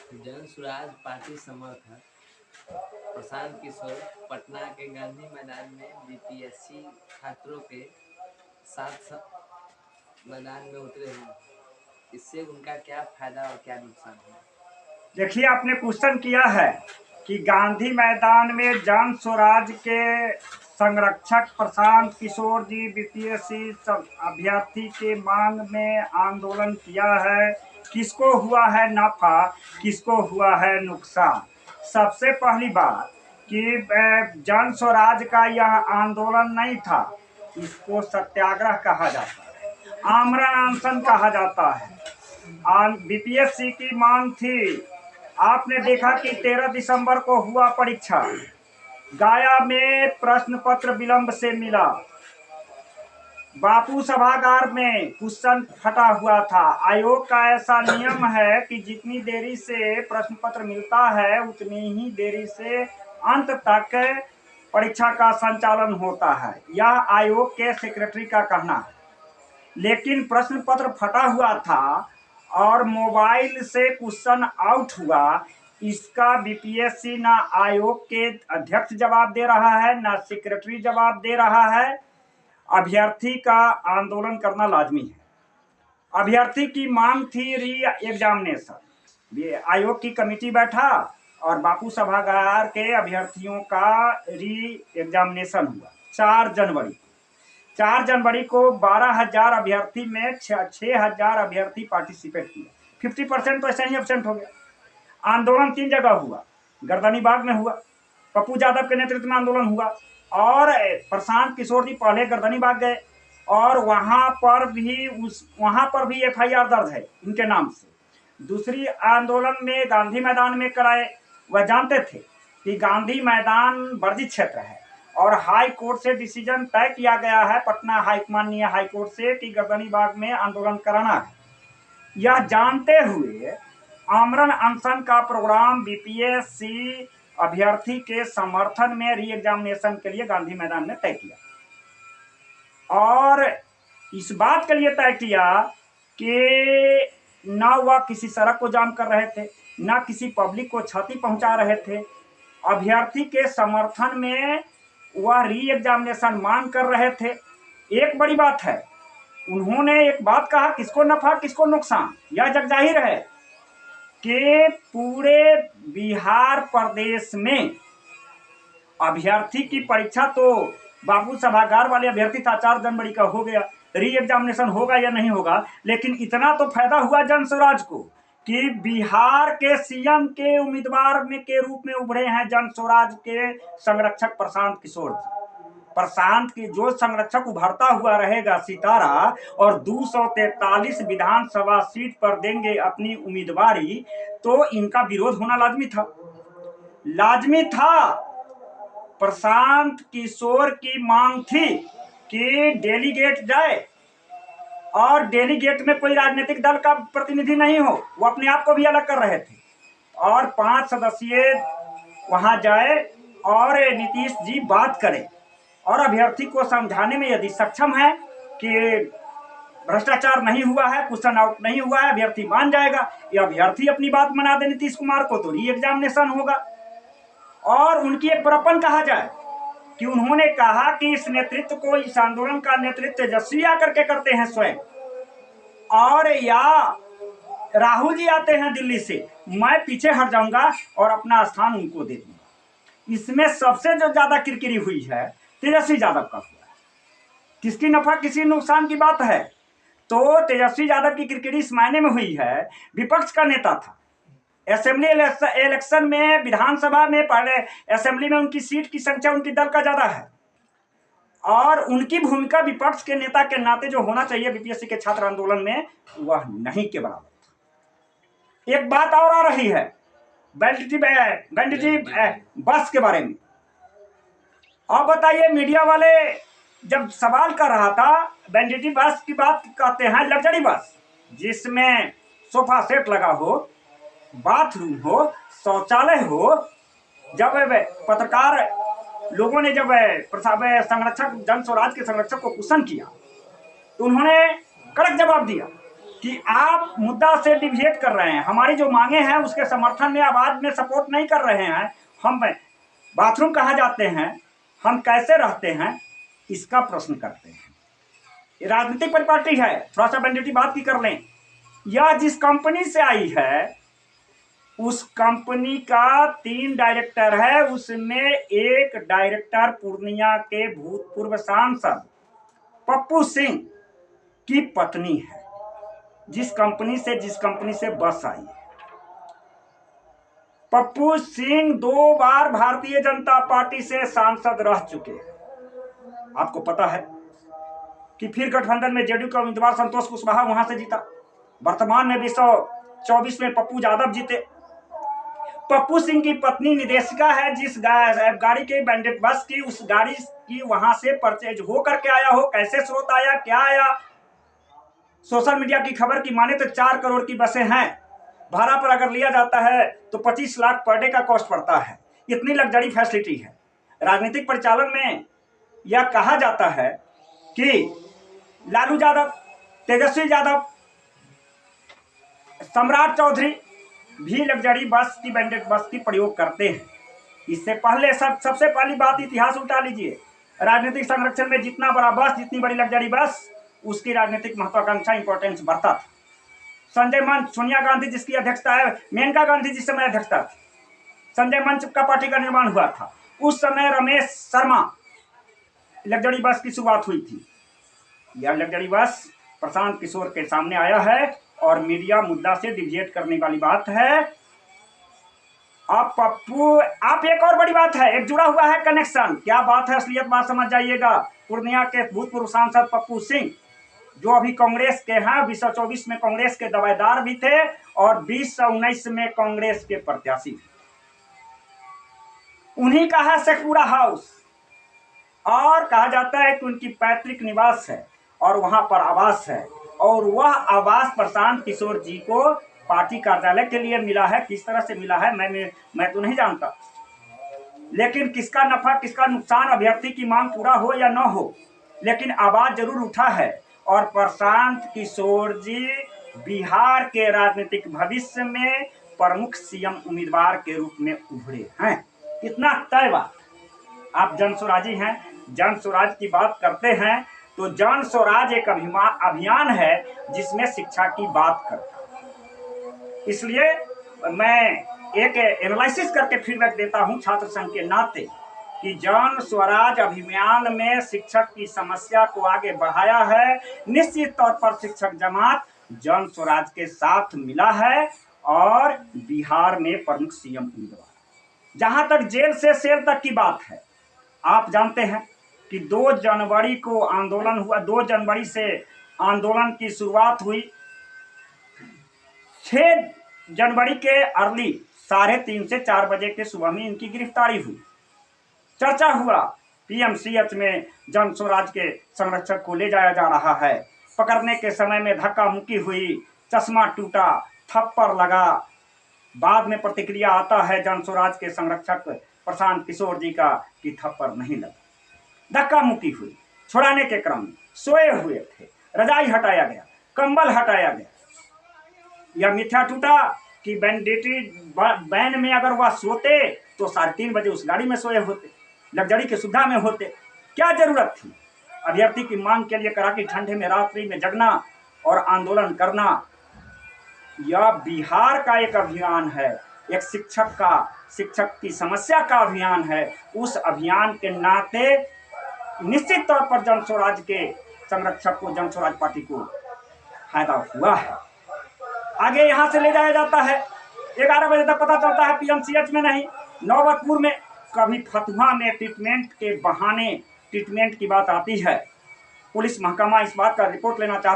जन स्वराज पार्टी समर्थक प्रशांत किशोर पटना के गांधी मैदान में बीपीएससी छात्रों के साथ मैदान में उतरे हैं। इससे उनका क्या फायदा और क्या नुकसान है? देखिए, आपने क्वेश्चन किया है कि गांधी मैदान में जन स्वराज के संरक्षक प्रशांत किशोर जी बीपीएससी अभ्यर्थी के मांग में आंदोलन किया है। किसको हुआ है नफा, किसको हुआ है नुकसान? सबसे पहली बात कि जन स्वराज का यह आंदोलन नहीं था, इसको सत्याग्रह कहा जाता है, आमरण अनशन कहा जाता है। बीपीएससी की मांग थी। आपने देखा कि 13 दिसंबर को हुआ परीक्षा, गया में प्रश्न पत्र विलंब से मिला, बापू सभागार में क्वेश्चन फटा हुआ था। आयोग का ऐसा नियम है कि जितनी देरी से प्रश्न पत्र मिलता है उतनी ही देरी से अंत तक परीक्षा का संचालन होता है, यह आयोग के सेक्रेटरी का कहना है। लेकिन प्रश्न पत्र फटा हुआ था और मोबाइल से क्वेश्चन आउट हुआ, इसका बीपीएससी ना आयोग के अध्यक्ष जवाब दे रहा है, ना सेक्रेटरी जवाब दे रहा है। अभ्यर्थी का आंदोलन करना लाजमी है। अभ्यर्थी की मांग थी री एग्जामिनेशन। आयोग की कमेटी बैठा और बापू सभागार के अभ्यर्थियों का री एग्जामिनेशन हुआ 4 जनवरी को 12,000 अभ्यर्थी में 6,000 अभ्यर्थी पार्टिसिपेट किए। 50% तो ऐसे ही एब्सेंट हो गया। आंदोलन 3 जगह हुआ, गर्दनी बाग में हुआ, पप्पू यादव के नेतृत्व में आंदोलन हुआ, और प्रशांत किशोर जी पहले गर्दनी बाग गए और वहां पर भी एफआईआर दर्ज है इनके नाम से। दूसरी आंदोलन में गांधी मैदान में कराए। वह जानते थे कि गांधी मैदान वर्जित क्षेत्र है और हाई कोर्ट से डिसीजन तय किया गया है, पटना माननीय हाई कोर्ट से, कि गर्दनी बाग में आंदोलन कराना है। यह जानते हुए आमरण अनशन का प्रोग्राम बीपीएससी अभ्यर्थी के समर्थन में री एग्जामिनेशन के लिए गांधी मैदान में तय किया और इस बात के लिए तय किया कि न वह किसी सड़क को जाम कर रहे थे, न किसी पब्लिक को क्षति पहुंचा रहे थे। अभ्यर्थी के समर्थन में वह री एग्जामिनेशन मांग कर रहे थे। एक बड़ी बात है, उन्होंने एक बात कहा, किसको नफा किसको नुकसान। यह जग जाहिर है कि पूरे बिहार प्रदेश में अभ्यर्थी की परीक्षा तो बापू सभागार वाले अभ्यर्थी था 4 जनवरी का हो गया, री एग्जामिनेशन होगा या नहीं होगा, लेकिन इतना तो फायदा हुआ जन स्वराज को कि बिहार के सीएम के उम्मीदवार में के रूप में उभरे हैं जन स्वराज के संरक्षक प्रशांत किशोर जी। प्रशांत की जो संरक्षक उभरता हुआ रहेगा सितारा और 243 विधानसभा सीट पर देंगे अपनी उम्मीदवारी, तो इनका विरोध होना लाजमी था। प्रशांत किशोर की मांग थी कि डेलीगेट जाए और डेलीगेट में कोई राजनीतिक दल का प्रतिनिधि नहीं हो, वो अपने आप को भी अलग कर रहे थे, और 5 सदस्यीय वहां जाए और नीतीश जी बात करें और अभ्यर्थी को समझाने में यदि सक्षम है कि भ्रष्टाचार नहीं हुआ है, क्वेश्चन आउट नहीं हुआ है, अभ्यर्थी मान जाएगा, या अभ्यर्थी अपनी बात मना दे नीतीश कुमार को, तो री एग्जामिनेशन होगा। और उनकी एक बड़प्पन कहा जाए कि उन्होंने कहा कि इस नेतृत्व को, इस आंदोलन का नेतृत्व तेजस्वी आकर के करते हैं स्वयं, और या राहुल जी आते हैं दिल्ली से, मैं पीछे हट जाऊंगा और अपना स्थान उनको दे दूंगा। इसमें सबसे जो ज्यादा किरकिरी हुई है तेजस्वी यादव का हुआ है। किसकी नफा किसी नुकसान की बात है, तो तेजस्वी यादव की किरकिरी इस मायने में हुई है, विपक्ष का नेता था, असेंबली इलेक्शन में, विधानसभा में, पहले असेंबली में उनकी सीट की संख्या उनकी दल का ज्यादा है और उनकी भूमिका विपक्ष के नेता के नाते जो होना चाहिए बीपीएससी के छात्र आंदोलन में, वह नहीं के बराबर था। एक बात और आ रही है बैंडिटी बस के बारे में। अब बताइए, मीडिया वाले जब सवाल कर रहा था, बैंडिटी बस की बात कहते हैं लग्जरी बस जिसमें सोफा सेट लगा हो, बाथरूम हो, शौचालय हो। जब पत्रकार लोगों ने जब संरक्षक जन स्वराज के संरक्षक को क्वेश्चन किया तो उन्होंने कड़क जवाब दिया कि आप मुद्दा से डिविएट कर रहे हैं, हमारी जो मांगे हैं उसके समर्थन में आवाज में सपोर्ट नहीं कर रहे हैं। हम बाथरूम कहाँ जाते हैं, हम कैसे रहते हैं, इसका प्रश्न करते हैं। ये राजनीतिक परिपाटी है, थोड़ा सा वैलिडिटी बात की कर लें। यह जिस कंपनी से आई है उस कंपनी का 3 डायरेक्टर है, उसमें एक डायरेक्टर पूर्णिया के भूतपूर्व सांसद पप्पू सिंह की पत्नी है, जिस कंपनी से बस आई है। पप्पू सिंह 2 बार भारतीय जनता पार्टी से सांसद रह चुके हैं। आपको पता है कि फिर गठबंधन में जेडीयू का उम्मीदवार संतोष कुशवाहा वहां से जीता। वर्तमान में 2024 में पप्पू यादव जीते। पप्पू सिंह की पत्नी निदेशिका है, जिस गाड़ी के बैंडेड बस की, उस गाड़ी की वहां से परचेज हो करके आया हो, कैसे स्रोत आया, क्या आया। सोशल मीडिया की खबर की माने तो 4 करोड़ की बसें हैं, भाड़ा पर अगर लिया जाता है तो 25 लाख पर डे का कॉस्ट पड़ता है। इतनी लग्जरी फैसिलिटी है। राजनीतिक परिचालन में यह कहा जाता है कि लालू यादव, तेजस्वी यादव, सम्राट चौधरी भी लग्जरी बस की, बैंडेड बस की प्रयोग करते हैं। इससे पहले सबसे पहली बात इतिहास उल्टा लीजिए। राजनीतिक संरक्षण में जितना बड़ा बस, जितनी बड़ी लग्जरी बस, उसकी राजनीतिक महत्वाकांक्षा इंपॉर्टेंस बढ़ता था। संजय मंच, सोनिया गांधी जिसकी अध्यक्षता है, मेनका गांधी जिस समय अध्यक्षता थी, संजय मंच का पार्टी का निर्माण हुआ था। उस समय रमेश शर्मा लग्जरी बस की शुरुआत हुई थी। यह लग्जरी बस प्रशांत किशोर के सामने आया है और मीडिया मुद्दा से डिविएट करने वाली बात है। अब पप्पू, आप एक और बड़ी बात है, एक जुड़ा हुआ है कनेक्शन। क्या बात है, असलियत बात समझ जाइएगा। पूर्णिया के भूतपूर्व सांसद पप्पू सिंह, जो अभी कांग्रेस के हैं, 2024 में कांग्रेस के दावेदार भी थे और 2019 में कांग्रेस के प्रत्याशी थे। उन्हीं का है शेखपुरा हाउस और कहा जाता है कि उनकी पैतृक निवास है और वहां पर आवास है, और वह आवास प्रशांत किशोर जी को पार्टी कार्यालय के लिए मिला है। किस तरह से मिला है मैं तो नहीं जानता, लेकिन किसका नफा किसका नुकसान, अभ्यर्थी की मांग पूरा हो या न हो, लेकिन आवाज जरूर उठा है। और प्रशांत किशोर जी बिहार के राजनीतिक भविष्य में प्रमुख सीएम उम्मीदवार के रूप में उभरे हैं। इतना तय बात। आप जन स्वराजी हैं, जन स्वराज की बात करते हैं तो जन स्वराज एक अभियान है जिसमें शिक्षा की बात करता है। इसलिए मैं एक एनालिसिस करके फीडबैक देता हूं छात्र संघ के नाते कि जन स्वराज अभियान में शिक्षक की समस्या को आगे बढ़ाया है। निश्चित तौर पर शिक्षक जमात जन स्वराज के साथ मिला है और बिहार में प्रमुख सीएम उम्मीदवार। जहां तक जेल से सेल तक की बात है, आप जानते हैं कि 2 जनवरी को आंदोलन हुआ। 2 जनवरी से आंदोलन की शुरुआत हुई। 6 जनवरी के अर्ली 3:30 से 4 बजे के सुबह में इनकी गिरफ्तारी हुई। चर्चा हुआ पीएमसीएच में जन स्वराज के संरक्षक को ले जाया जा रहा है। पकड़ने के समय में धक्का मुक्की हुई, चश्मा टूटा, थप्पड़ लगा। बाद में प्रतिक्रिया आता है जन स्वराज के संरक्षक प्रशांत किशोर जी का कि थप्पड़ नहीं लगा, धक्का मुक्की हुई। छुड़ाने के क्रम में सोए हुए थे, रजाई हटाया गया, कंबल हटाया गया। यह मिथ्या टूटा कि बैंडेटरी बैन में अगर वह सोते तो 3:30 बजे उस गाड़ी में सोए होते, लग्जरी की सुविधा में होते। क्या जरूरत थी अभ्यर्थी की मांग के लिए कड़ाकी ठंडे में रात्रि में जगना और आंदोलन करना। यह बिहार का एक अभियान है, एक शिक्षक की समस्या का अभियान है। उस अभियान के नाते निश्चित तौर पर जन स्वराज के संरक्षक को, जन स्वराज पार्टी को फायदा हुआ है। आगे यहाँ से ले जाया जाता है, 11 बजे तक पता चलता है पीएमसीएच में नहीं, नौबतपुर में, कभी फतुहा में ट्रीटमेंट के बहाने ट्रीटमेंट की बात आती है। पुलिस महकमा इस बात का रिपोर्ट लेना चाहता